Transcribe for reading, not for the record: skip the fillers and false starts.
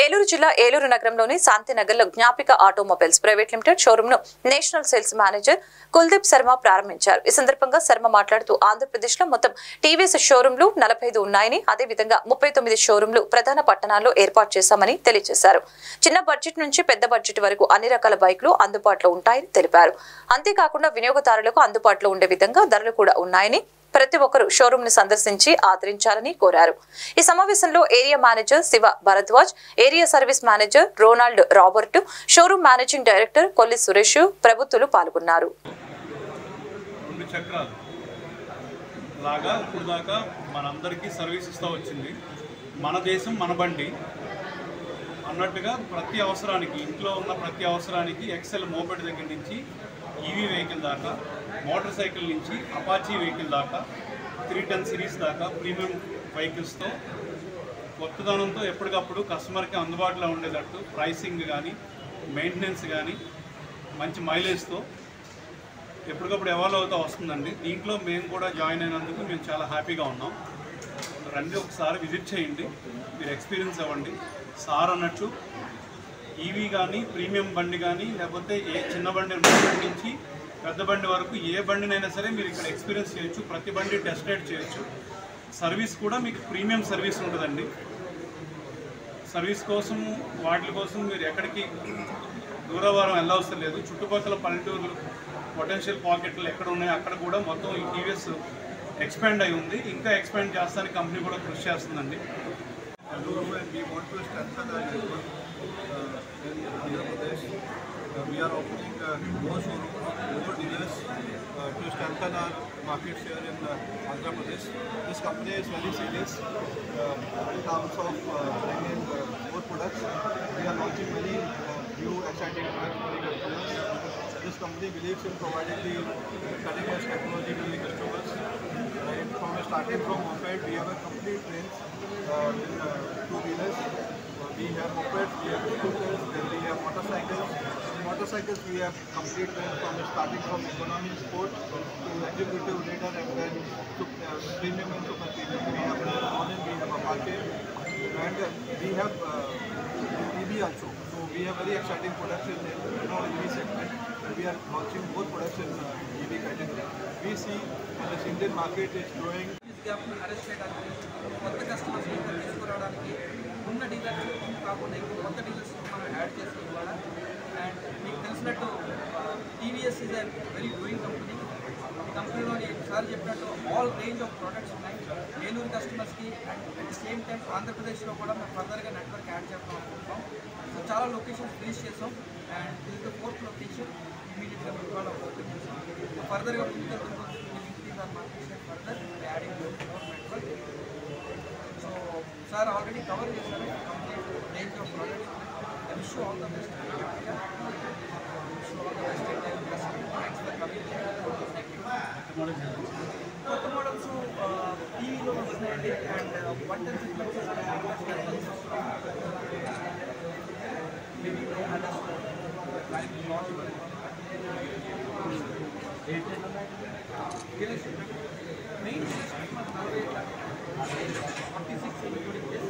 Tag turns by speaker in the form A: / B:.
A: ఏలూరు జిల్లా ఏలూరు నగరంలోని శాంతినగర్లో జ్ఞాపిక automobiles private limited showroom ను national sales manager Kuldeep Sharma ప్రారంభించారు. ఈ సందర్భంగా శర్మ మాట్లాడుతూ ఆంధ్రప్రదేశ్ లో మొత్తం టీవీఎస్ షోరూంలు 45 ఉన్నాయని, అదేవిధంగా 39 షోరూంలు ప్రధాన పట్టణాల్లో ఏర్పాటు చేశామని తెలియజేశారు. చిన్న బడ్జెట్ నుంచి పెద్ద బడ్జెట్ వరకు అన్ని రకాల బైక్లు అందుబాటులో ఉంటాయని తెలిపారు. అంతేకాకుండా వినియోగదారులకు అందుబాటులో ఉండే విధంగా ధరలు కూడా ఉన్నాయని, ప్రతి ఒక్కరూ షోరూమ్ ని సందర్శించి ఆదరించాలని కోరారు. ఈ సమావేశంలో area manager Shiva Bharadwaj, area service manager Ronald Robert, showroom managing director Kolli Suresh ప్రభుత్వలు పాల్గొన్నారు.
B: మన దేశం మన బండి అన్నట్టుగా ప్రతి అవసరానికి, ఇంట్లో ఉన్న ప్రతి అవసరానికి ఎక్సెల్ మోపెడ్ దగ్గర నుంచి ఈవీ వెహికల్ దాకా, మోటార్ సైకిల్ నుంచి అపాచీ వెహికల్ దాకా, 310 సిరీస్ దాకా ప్రీమియం వెహికల్స్తో కొత్తదనంతో ఎప్పటికప్పుడు కస్టమర్కి అందుబాటులో ఉండేటట్టు ప్రైసింగ్ కానీ, మెయింటెనెన్స్ కానీ మంచి మైలేజ్తో ఎప్పటికప్పుడు ఎవాల్వ్ అవుతూ వస్తుందండి. దీంట్లో మేము కూడా జాయిన్ అయినందుకు మేము చాలా హ్యాపీగా ఉన్నాం. రండి, ఒకసారి విజిట్ చేయండి, మీరు ఎక్స్పీరియన్స్ అవ్వండి. సార్ అన్నట్టు ఈవీ కానీ, ప్రీమియం బండి కానీ, లేకపోతే ఏ చిన్న బండి నుంచి పెద్ద బండి వరకు ఏ బండినైనా సరే మీరు ఇక్కడ ఎక్స్పీరియన్స్ చేయొచ్చు. ప్రతి బండి టెస్ట్ రైడ్ చేయొచ్చు. సర్వీస్ కూడా మీకు ప్రీమియం సర్వీస్ ఉంటుందండి. సర్వీస్ కోసం వాటి కోసం మీరు ఎక్కడికి దూరవారం వెళ్ళవసరం లేదు. చుట్టుపక్కల పల్లెటూరు పొటెన్షియల్ పాకెట్లు ఎక్కడ ఉన్నాయో అక్కడ కూడా మొత్తం ఈ టీవీఎస్ ఎక్స్పాండ్ అయి ఉంది. ఇంకా ఎక్స్పాండ్ చేస్తానికి కంపెనీ కూడా కృషి చేస్తుందండి.
C: We are opening more showrooms, more dealers to strengthen our market share in Andhra Pradesh. This company is very serious in terms of bringing more products. We are launching many new exciting products for the customers. This company believes in providing the cutting edge technology to the customers. Right from starting from moped, we have a complete range in two-wheelers. We have mopeds, we have scooters, then we have motorcycles. Motorcycles we have complete range from starting from economy sport to executive leader and then to premium and super premium. We have Ronin, we have Apache, and we have EV also. So we have very exciting products in EV segment, and we are launching more products in EV category. We see that the Indian market is growing.
D: కొత్త customers తీసుకురావడానికి ఉన్న dealers కాకుండా ఇంకా కొత్త dealers మనం add చేసి ఇవ్వాలి. And మీకు తెలిసినట్టు TVS is a very growing company. ఈ కంపెనీలోని సార్ చెప్పినట్టు ఆల్ రేంజ్ ఆఫ్ ప్రోడక్ట్స్ ఉన్నాయి ఏలూరు కస్టమర్స్కి. And at the same time ఆంధ్రప్రదేశ్లో కూడా మేము ఫర్దర్గా నెట్వర్క్ యాడ్ చేద్దాం అనుకుంటున్నాం. సో చాలా లొకేషన్స్ రీచ్ చేసాం. అండ్ ఇది ద 4th లొకేషన్ ఇమీడియట్గా మేము కూడా ఓపెన్ చేసాం. ఫర్దర్గా increase our market share further adding more network. So sir already cover చేశారు complete range of products. I wish you all the best. కొత్త మోడల్స్ టీవీలో వస్తున్నాయండి. And 110 maybe main 46 including this.